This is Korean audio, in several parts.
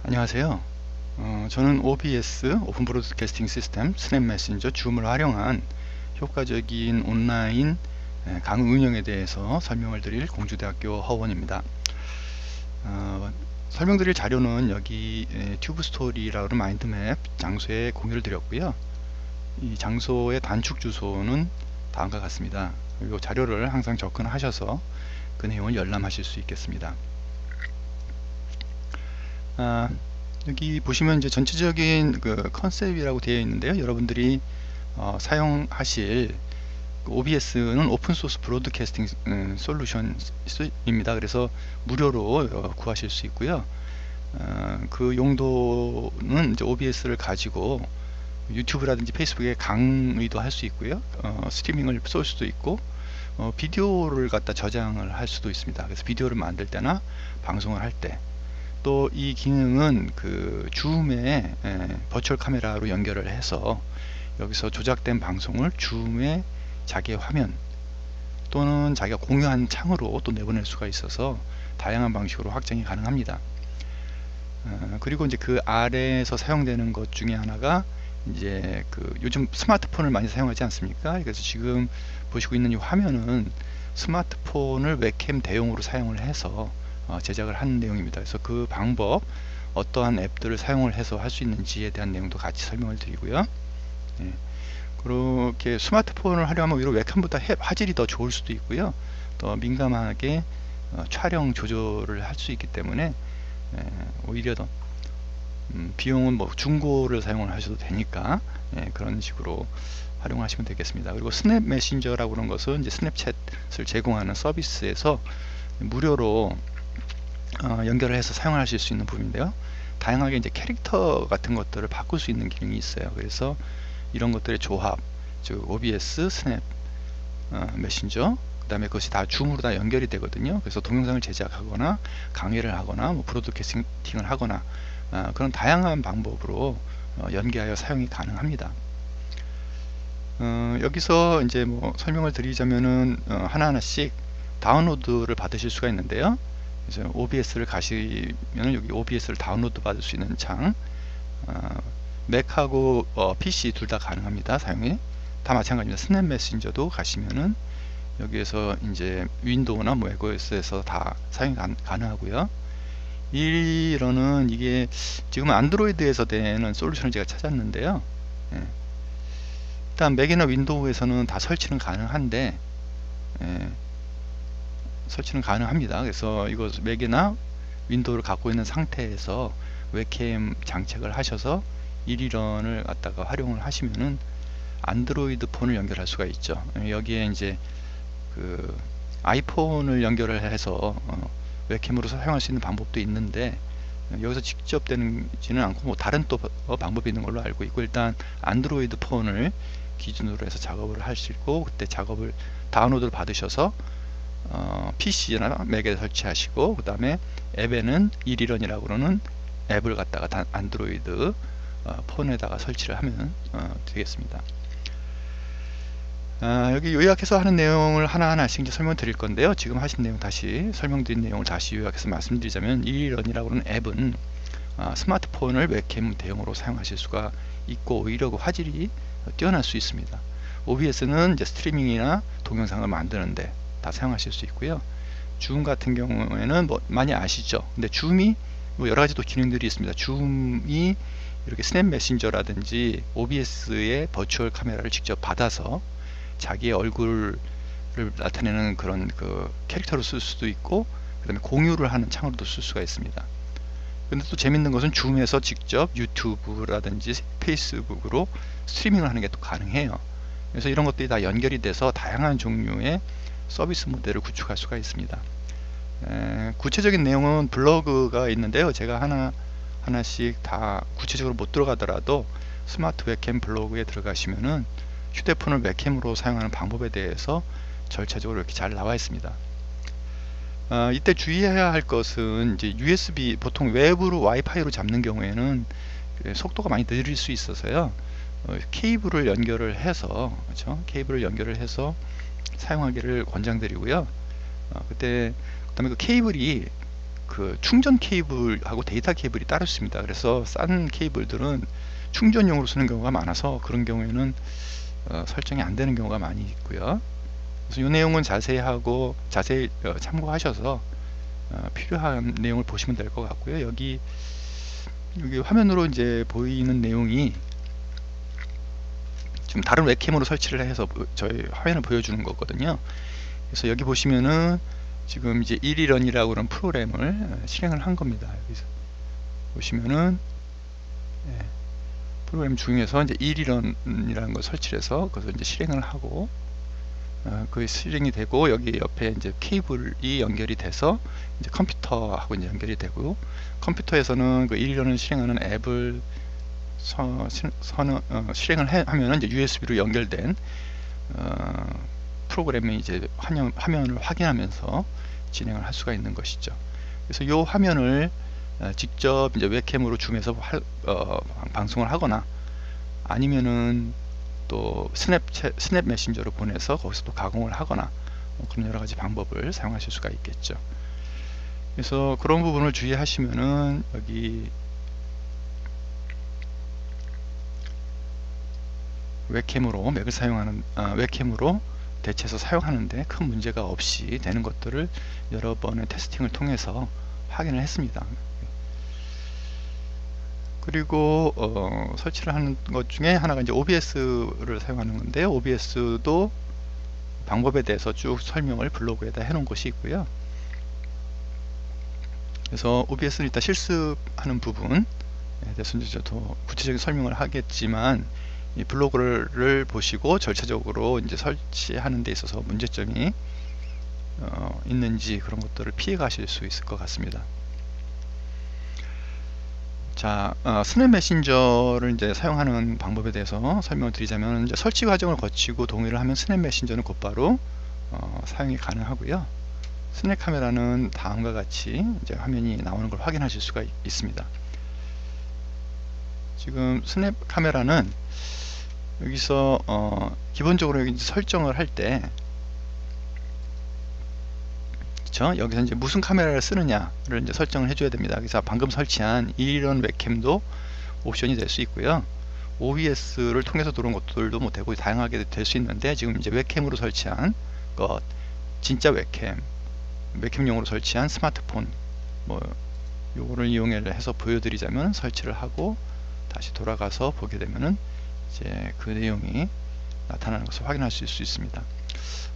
안녕하세요. 저는 OBS 오픈 브로드캐스팅 시스템 스냅 메신저 줌을 활용한 효과적인 온라인 강의 운영에 대해서 설명을 드릴 공주대학교 허원입니다. 설명드릴 자료는 여기 튜브 스토리라는 마인드맵 장소에 공유를 드렸고요. 이 장소의 단축 주소는 다음과 같습니다. 이 자료를 항상 접근하셔서 그 내용을 열람하실 수 있겠습니다. 여기 보시면 이제 전체적인 그 컨셉이라고 되어 있는데요. 여러분들이 사용하실 OBS는 오픈소스 브로드캐스팅 솔루션입니다. 그래서 무료로 구하실 수 있고요. 그 용도는 이제 OBS를 가지고 유튜브라든지 페이스북에 강의도 할 수 있고요. 스트리밍을 쏠 수도 있고 비디오를 갖다 저장을 할 수도 있습니다. 그래서 비디오를 만들 때나 방송을 할 때, 또 이 기능은 그 줌에 버추얼 카메라로 연결을 해서 여기서 조작된 방송을 줌에 자기의 화면 또는 자기가 공유한 창으로 또 내보낼 수가 있어서 다양한 방식으로 확장이 가능합니다. 그리고 이제 그 아래에서 사용되는 것 중에 하나가 이제 그 요즘 스마트폰을 많이 사용하지 않습니까? 그래서 지금 보시고 있는 이 화면은 스마트폰을 웹캠 대용으로 사용을 해서 제작을 하는 내용입니다. 그래서 그 방법, 어떠한 앱들을 사용을 해서 할 수 있는지에 대한 내용도 같이 설명을 드리고요. 그렇게 스마트폰을 하려면 오히려 웹캠보다 화질이 더 좋을 수도 있고요. 더 민감하게 촬영 조절을 할 수 있기 때문에 오히려 더 비용은 뭐 중고를 사용을 하셔도 되니까 그런 식으로 활용하시면 되겠습니다. 그리고 스냅 메신저라고 하는 것은 이제 스냅챗을 제공하는 서비스에서 무료로 연결을 해서 사용하실 수 있는 부분인데요. 다양하게 이제 캐릭터 같은 것들을 바꿀 수 있는 기능이 있어요. 그래서 이런 것들의 조합, 즉 OBS, 스냅 메신저, 그 다음에 그것이 다 줌으로 다 연결이 되거든요. 그래서 동영상을 제작하거나 강의를 하거나 뭐 브로드캐스팅을 하거나 그런 다양한 방법으로 연계하여 사용이 가능합니다. 여기서 이제 뭐 설명을 드리자면은 하나하나씩 다운로드를 받으실 수가 있는데요. 그래서 OBS를 가시면 여기 OBS를 다운로드 받을 수 있는 창, 맥하고 PC 둘 다 가능합니다. 사용이 다 마찬가지입니다. 스냅 메신저도 가시면은 여기에서 이제 윈도우나 뭐 macOS에서 다 사용이 가능하고요. 이러는 이게 지금 안드로이드에서 되는 솔루션을 제가 찾았는데요. 일단 맥이나 윈도우에서는 다 설치는 가능한데 설치는 가능합니다. 그래서 이거 맥이나 윈도우를 갖고 있는 상태에서 웹캠 장착을 하셔서 일일런을 갖다가 활용을 하시면은 안드로이드 폰을 연결할 수가 있죠. 여기에 이제 그 아이폰을 연결을 해서 웹캠으로 사용할 수 있는 방법도 있는데 여기서 직접 되지는 않고 뭐 다른 또 방법이 있는 걸로 알고 있고, 일단 안드로이드 폰을 기준으로 해서 작업을 하시고 그때 작업을 다운로드를 받으셔서 PC나 맥에 설치하시고 그 다음에 앱에는 일일런이라고 그러는 앱을 갖다가 안드로이드 폰에다가 설치를 하면 되겠습니다. 여기 요약해서 하는 내용을 하나하나씩 이제 설명 드릴 건데요. 지금 하신 내용 다시 설명드린 내용을 다시 요약해서 말씀드리자면, 일일런이라고 하는 앱은 스마트폰을 웹캠 대용으로 사용하실 수가 있고 오히려 그 화질이 뛰어날 수 있습니다. OBS는 이제 스트리밍이나 동영상을 만드는데 다 사용하실 수 있고요. 줌 같은 경우에는 뭐 많이 아시죠? 근데 줌이 뭐 여러 가지 또 기능들이 있습니다. 줌이 이렇게 스냅 메신저라든지 OBS의 버추얼 카메라를 직접 받아서 자기의 얼굴을 나타내는 그런 그 캐릭터로 쓸 수도 있고, 그 다음에 공유를 하는 창으로도 쓸 수가 있습니다. 근데 또 재밌는 것은 줌에서 직접 유튜브라든지 페이스북으로 스트리밍을 하는 게 또 가능해요. 그래서 이런 것들이 다 연결이 돼서 다양한 종류의 서비스 모델을 구축할 수가 있습니다. 구체적인 내용은 블로그가 있는데요. 제가 하나씩 다 구체적으로 못 들어가더라도 스마트 웹캠 블로그에 들어가시면은 휴대폰을 웹캠으로 사용하는 방법에 대해서 절차적으로 이렇게 잘 나와 있습니다. 이때 주의해야 할 것은 이제 USB, 보통 외부로 와이파이로 잡는 경우에는 속도가 많이 느릴 수 있어서요. 케이블을 연결을 해서, 그렇죠? 케이블을 연결을 해서 사용하기를 권장드리고요. 그다음에 그 케이블이 그 충전 케이블하고 데이터 케이블이 따로 있습니다. 그래서 싼 케이블들은 충전용으로 쓰는 경우가 많아서 그런 경우에는 설정이 안 되는 경우가 많이 있고요. 그래서 이 내용은 자세히 참고하셔서 필요한 내용을 보시면 될 것 같고요. 여기 화면으로 이제 보이는 내용이 지금 다른 웹캠으로 설치를 해서 저희 화면을 보여주는 거거든요. 그래서 여기 보시면은 지금 이제 1런이라고 하는 프로그램을 실행을 한 겁니다. 여기서 보시면은 프로그램 중에서 이제 1런이라는 걸 설치를 해서 그래서 이제 실행을 하고 그 실행이 되고 여기 옆에 이제 케이블이 연결이 돼서 이제 컴퓨터하고 이제 연결이 되고 컴퓨터에서는 그 1런을 실행하는 앱을 실행을 하면은 이제 USB로 연결된 프로그램이 이제 화면을 확인하면서 진행을 할 수가 있는 것이죠. 그래서 이 화면을 직접 이제 웹캠으로 줌해서 방송을 하거나 아니면은 또 스냅 메신저로 보내서 거기서 또 가공을 하거나 그런 여러 가지 방법을 사용하실 수가 있겠죠. 그래서 그런 부분을 주의하시면은 여기 웹캠으로 맥을 사용하는 웹캠으로 대체해서 사용하는데 큰 문제가 없이 되는 것들을 여러 번의 테스팅을 통해서 확인을 했습니다. 그리고 설치를 하는 것 중에 하나가 이제 OBS를 사용하는 건데요. OBS도 방법에 대해서 쭉 설명을 블로그에다 해놓은 것이 있고요. 그래서 OBS는 일단 실습하는 부분에 대해서 이제 더 구체적인 설명을 하겠지만 이 블로그를 보시고 절차적으로 이제 설치하는 데 있어서 문제점이 있는지 그런 것들을 피해 가실 수 있을 것 같습니다. 자, 스냅 메신저를 이제 사용하는 방법에 대해서 설명을 드리자면 이제 설치 과정을 거치고 동의를 하면 스냅 메신저는 곧바로 사용이 가능하고요. 스냅 카메라는 다음과 같이 이제 화면이 나오는 걸 확인하실 수가 있습니다. 지금 스냅 카메라는 여기서 기본적으로 여기 설정을 할 때 여기서 이제 무슨 카메라를 쓰느냐를 이제 설정을 해줘야 됩니다. 그래서 방금 설치한 이런 웹캠도 옵션이 될 수 있고요. OBS를 통해서 들어온 것들도 뭐 되고 다양하게 될 수 있는데 지금 이제 웹캠으로 설치한 것, 진짜 웹캠용으로 설치한 스마트폰 뭐 요거를 이용해서 보여드리자면 설치를 하고 다시 돌아가서 보게 되면은 이제 그 내용이 나타나는 것을 확인할 수 있습니다.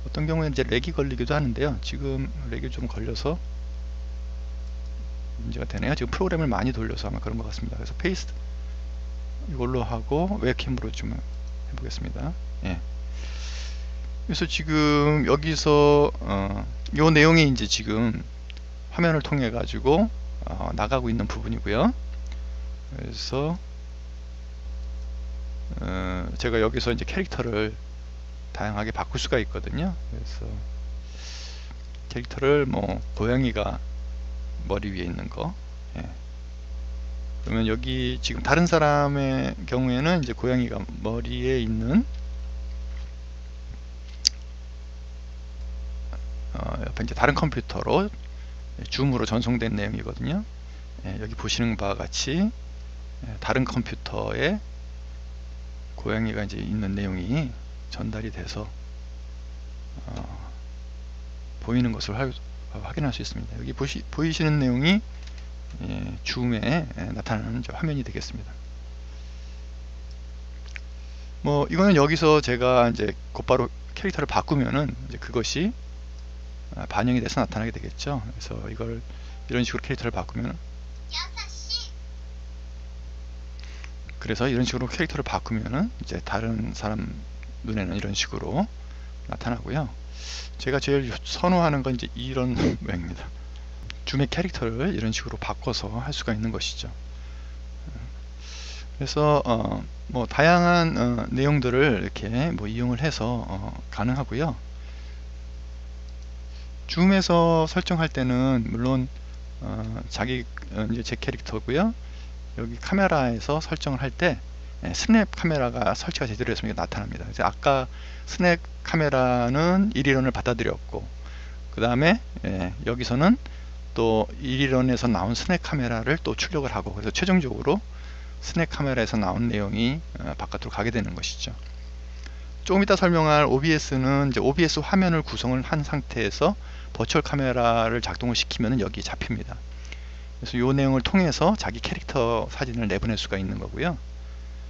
어떤 경우에 이제 렉이 걸리기도 하는데요. 지금 렉이 좀 걸려서 문제가 되네요. 지금 프로그램을 많이 돌려서 아마 그런 것 같습니다. 그래서 페이스트 이걸로 하고 웹캠으로 좀 해보겠습니다. 예. 그래서 지금 여기서 요 내용이 이제 지금 화면을 통해 가지고 나가고 있는 부분이고요. 그래서 제가 여기서 이제 캐릭터를 다양하게 바꿀 수가 있거든요. 그래서 캐릭터를 뭐 고양이가 머리 위에 있는 거, 예. 그러면 여기 지금 다른 사람의 경우에는 이제 고양이가 머리에 있는 옆에 이제 다른 컴퓨터로 줌으로 전송된 내용이거든요. 예, 여기 보시는 바와 같이 다른 컴퓨터에 고양이가 이제 있는 내용이 전달이 돼서 보이는 것을 확인할 수 있습니다. 여기 보이시는 내용이 줌에 나타나는 화면이 되겠습니다. 뭐 이거는 여기서 제가 이제 곧바로 캐릭터를 바꾸면은 이제 그것이 반영이 돼서 나타나게 되겠죠. 그래서 이걸 이런 식으로 캐릭터를 바꾸면 그래서 이런 식으로 캐릭터를 바꾸면은 이제 다른 사람 눈에는 이런 식으로 나타나고요. 제가 제일 선호하는 건 이제 이런 모양입니다. 줌의 캐릭터를 이런 식으로 바꿔서 할 수가 있는 것이죠. 그래서 뭐 다양한 내용들을 이렇게 뭐 이용을 해서 가능하고요. 줌에서 설정할 때는 물론 자기 이제 제 캐릭터고요. 여기 카메라에서 설정을 할 때 스냅 카메라가 설치가 제대로 됐으면 나타납니다. 그래서 아까 스냅 카메라는 1인원을 받아들였고 그 다음에 여기서는 또 1런에서 나온 스냅 카메라를 또 출력을 하고, 그래서 최종적으로 스냅 카메라에서 나온 내용이 바깥으로 가게 되는 것이죠. 조금 이따 설명할 OBS는 이제 OBS 화면을 구성을 한 상태에서 버추얼 카메라를 작동을 시키면 여기 잡힙니다. 그래서 이 내용을 통해서 자기 캐릭터 사진을 내보낼 수가 있는 거고요.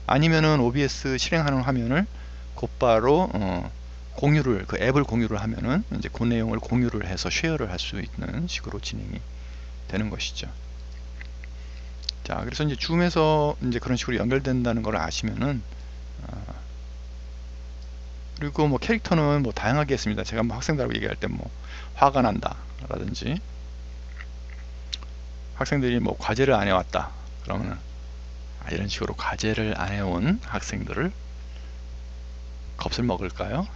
아니면은 OBS 실행하는 화면을 곧바로 공유를, 그 앱을 공유를 하면은 이제 그 내용을 공유를 해서 쉐어를 할 수 있는 식으로 진행이 되는 것이죠. 자, 그래서 이제 줌에서 이제 그런 식으로 연결된다는 걸 아시면은, 그리고 뭐 캐릭터는 뭐 다양하게 했습니다. 제가 뭐 학생들하고 얘기할 때 뭐 화가 난다 라든지, 학생들이 뭐 과제를 안 해왔다 그러면 이런 식으로 과제를 안 해온 학생들을 겁을 먹을까요?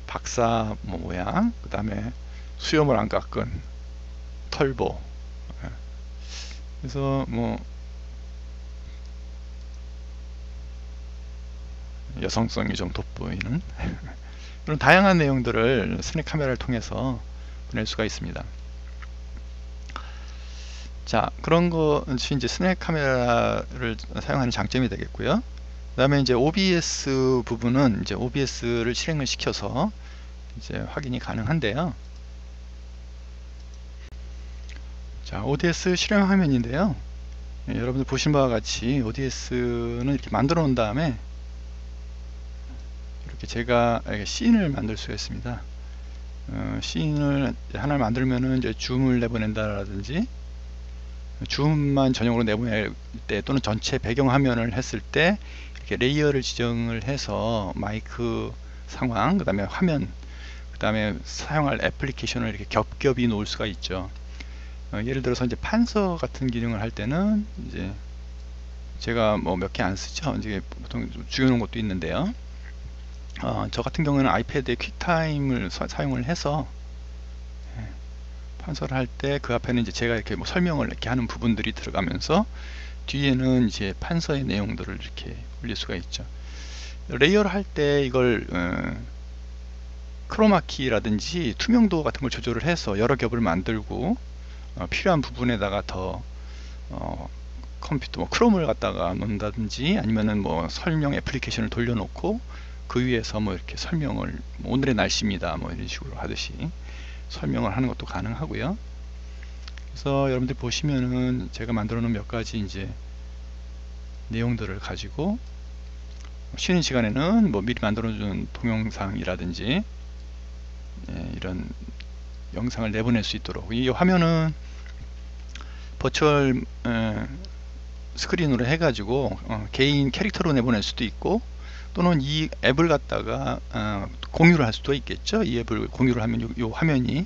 박사 뭐 모양, 그 다음에 수염을 안 깎은 털보. 그래서 뭐 여성성이 좀 돋보이는 이런 다양한 내용들을 스냅 카메라를 통해서 보낼 수가 있습니다. 자, 그런 것이 이제 스냅 카메라를 사용하는 장점이 되겠고요. 그 다음에 이제 OBS 부분은 이제 OBS를 실행을 시켜서 이제 확인이 가능한데요. 자, ODS 실행 화면인데요. 여러분들 보신 바와 같이 ODS는 이렇게 만들어 놓은 다음에 이렇게 제가 씬을 만들 수가 있습니다. 씬을 하나를 만들면은 이제 줌을 내보낸다라든지, 줌만 전용으로 내보낼 때 또는 전체 배경 화면을 했을 때 이렇게 레이어를 지정을 해서 마이크 상황, 그 다음에 화면, 그 다음에 사용할 애플리케이션을 이렇게 겹겹이 놓을 수가 있죠. 예를 들어서 이제 판서 같은 기능을 할 때는 이제 제가 뭐 몇 개 안 쓰죠. 이제 보통 죽여놓은 것도 있는데요. 저 같은 경우는 아이패드에 퀵타임을 사용을 해서 판서를 할 때 그 앞에는 이제 제가 이렇게 뭐 설명을 이렇게 하는 부분들이 들어가면서 뒤에는 이제 판서의 내용들을 이렇게 올릴 수가 있죠. 레이어를 할 때 이걸 크로마키라든지 투명도 같은 걸 조절을 해서 여러 겹을 만들고 필요한 부분에다가 더 컴퓨터 뭐 크롬을 갖다가 놓는다든지, 아니면은 뭐 설명 애플리케이션을 돌려놓고 그 위에서 뭐 이렇게 설명을 뭐 오늘의 날씨입니다 뭐 이런 식으로 하듯이 설명을 하는 것도 가능하고요. 그래서 여러분들 보시면은 제가 만들어 놓은 몇 가지 이제 내용들을 가지고 쉬는 시간에는 뭐 미리 만들어 준 동영상이라든지 이런 영상을 내보낼 수 있도록, 이 화면은 버추얼 스크린으로 해가지고 개인 캐릭터로 내보낼 수도 있고, 또는 이 앱을 갖다가 공유를 할 수도 있겠죠. 이 앱을 공유를 하면 이 화면이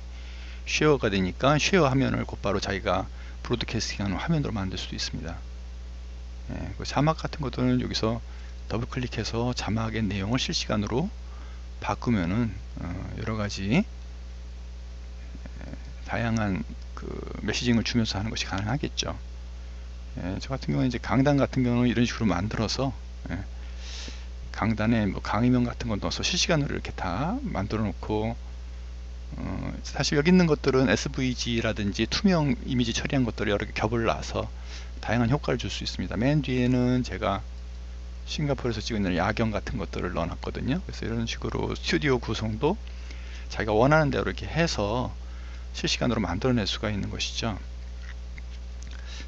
쉐어가 되니까 쉐어 화면을 곧바로 자기가 브로드캐스팅하는 화면으로 만들 수도 있습니다. 그 자막 같은 것들은 여기서 더블 클릭해서 자막의 내용을 실시간으로 바꾸면은 여러가지 다양한 그 메시징을 주면서 하는 것이 가능하겠죠. 저 같은 경우는 이제 강단 같은 경우는 이런 식으로 만들어서 강단에 뭐 강의명 같은 거 넣어서 실시간으로 이렇게 다 만들어 놓고, 사실 여기 있는 것들은 SVG라든지 투명 이미지 처리한 것들을 여러 개 겹을 놔서 다양한 효과를 줄 수 있습니다. 맨 뒤에는 제가 싱가포르에서 찍어 있는 야경 같은 것들을 넣어 놨거든요. 그래서 이런 식으로 스튜디오 구성도 자기가 원하는 대로 이렇게 해서 실시간으로 만들어낼 수가 있는 것이죠.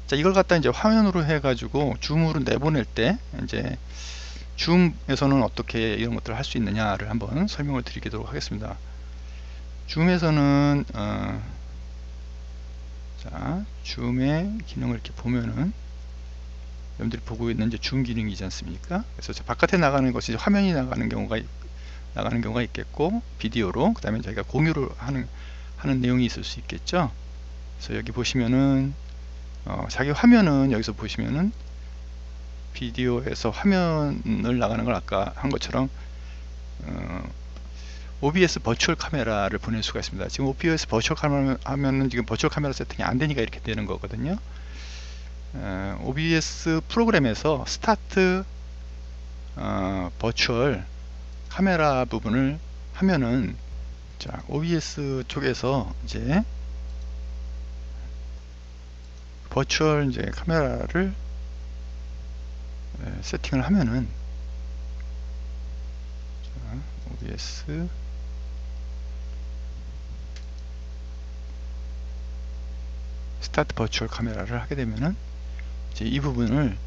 자, 이걸 갖다 이제 화면으로 해가지고 줌으로 내보낼 때 이제 줌에서는 어떻게 이런 것들을 할 수 있느냐를 한번 설명을 드리도록 하겠습니다. 줌에서는 자, 줌의 기능을 이렇게 보면은 여러분들이 보고 있는 이제 줌 기능이지 않습니까? 그래서 바깥에 나가는 것이 화면이 나가는 경우가 있겠고, 비디오로, 그 다음에 저희가 공유를 하는 내용이 있을 수 있겠죠. 그래서 여기 보시면은 자기 화면은 여기서 보시면은 비디오에서 화면을 나가는 걸 아까 한 것처럼 OBS 버추얼 카메라를 보낼 수가 있습니다. 지금 OBS 버추얼 카메라 하면은 지금 버추얼 카메라 세팅이 안 되니까 이렇게 되는 거거든요. OBS 프로그램에서 스타트 버추얼 카메라 부분을 하면은, 자, OBS 쪽에서 이제 버추얼 이제 카메라를 세팅을 하면은, 자, OBS 스타트 버추얼 카메라를 하게 되면은 이제 이 부분을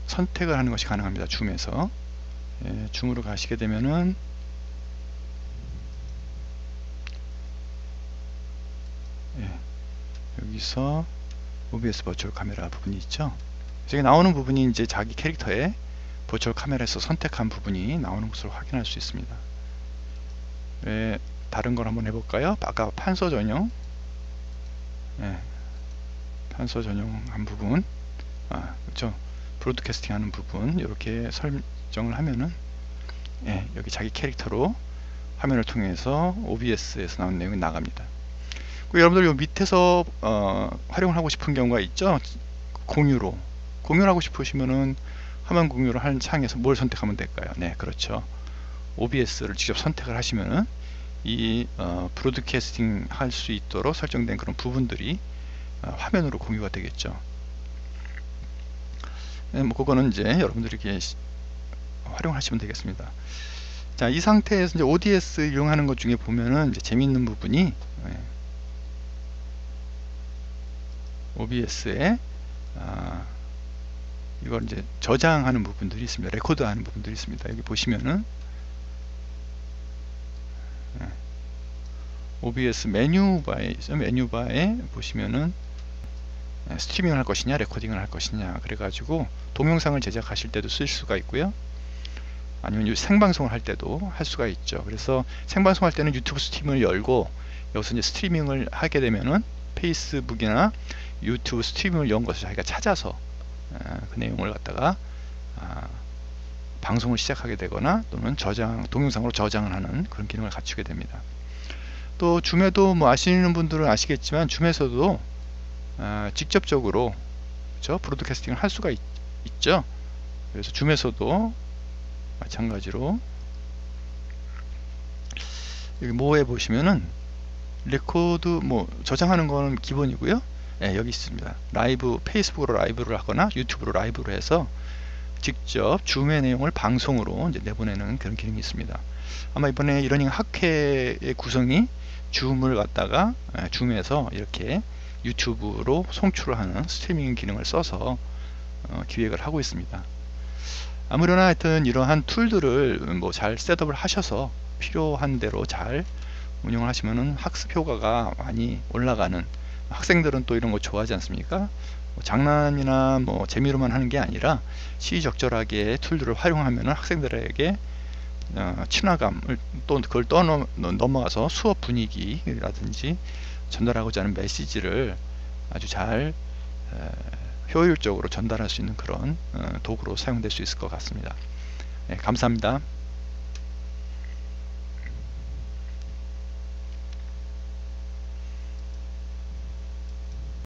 선택을 하는 것이 가능합니다. 줌에서. 줌으로 가시게 되면은 여기서 OBS 버추얼 카메라 부분이 있죠. 여기 나오는 부분이 이제 자기 캐릭터의 버추얼 카메라에서 선택한 부분이 나오는 것을 확인할 수 있습니다. 다른 걸 한번 해볼까요? 아까 판서 전용, 판서 전용한 부분, 그렇죠. 브로드캐스팅 하는 부분 이렇게 설정을 하면은 여기 자기 캐릭터로 화면을 통해서 OBS에서 나온 내용이 나갑니다. 여러분들 요 밑에서 활용을 하고 싶은 경우가 있죠. 공유를 하고 싶으시면은 화면 공유를 하는 창에서 뭘 선택하면 될까요? 네, 그렇죠. OBS를 직접 선택을 하시면은 이 브로드캐스팅 할 수 있도록 설정된 그런 부분들이 화면으로 공유가 되겠죠. 뭐 그거는 이제 여러분들이 이렇게 활용하시면 되겠습니다. 자, 이 상태에서 이제 ODS 이용하는 것 중에 보면은 이제 재미있는 부분이 OBS에 이걸 이제 저장하는 부분들이 있습니다. 레코드하는 부분들이 있습니다. 여기 보시면은 OBS 메뉴바에 있죠. 메뉴바에 보시면은 스트리밍을 할 것이냐 레코딩을 할 것이냐 그래가지고 동영상을 제작하실 때도 쓸 수가 있고요, 아니면 생방송을 할 때도 할 수가 있죠. 그래서 생방송 할 때는 유튜브 스트리밍을 열고 여기서 이제 스트리밍을 하게 되면은 페이스북이나 유튜브 스트리밍을 연 것을 자기가 찾아서 그 내용을 갖다가 방송을 시작하게 되거나 또는 동영상으로 저장을 하는 그런 기능을 갖추게 됩니다. 또 줌에도 뭐 아시는 분들은 아시겠지만 줌에서도 직접적으로 그렇죠? 브로드캐스팅을 할 수가 있죠. 그래서 줌에서도 마찬가지로 여기 뭐에 보시면은 레코드 뭐 저장하는 거는 기본이고요. 여기 있습니다. 라이브, 페이스북으로 라이브를 하거나 유튜브로 라이브로 해서 직접 줌의 내용을 방송으로 이제 내보내는 그런 기능이 있습니다. 아마 이번에 이러닝 학회의 구성이 줌을 갖다가 줌에서 이렇게 유튜브로 송출을 하는 스트리밍 기능을 써서 기획을 하고 있습니다. 아무래나 하여튼 이러한 툴들을 뭐 잘 셋업을 하셔서 필요한 대로 잘 운영을 하시면은 학습 효과가 많이 올라가는, 학생들은 또 이런 거 좋아하지 않습니까? 뭐 장난이나 뭐 재미로만 하는 게 아니라 시의적절하게 툴들을 활용하면은 학생들에게 친화감을 또 그걸 넘어가서 수업 분위기라든지 전달하고자 하는 메시지를 아주 잘 효율적으로 전달할 수 있는 그런 도구로 사용될 수 있을 것 같습니다. 감사합니다.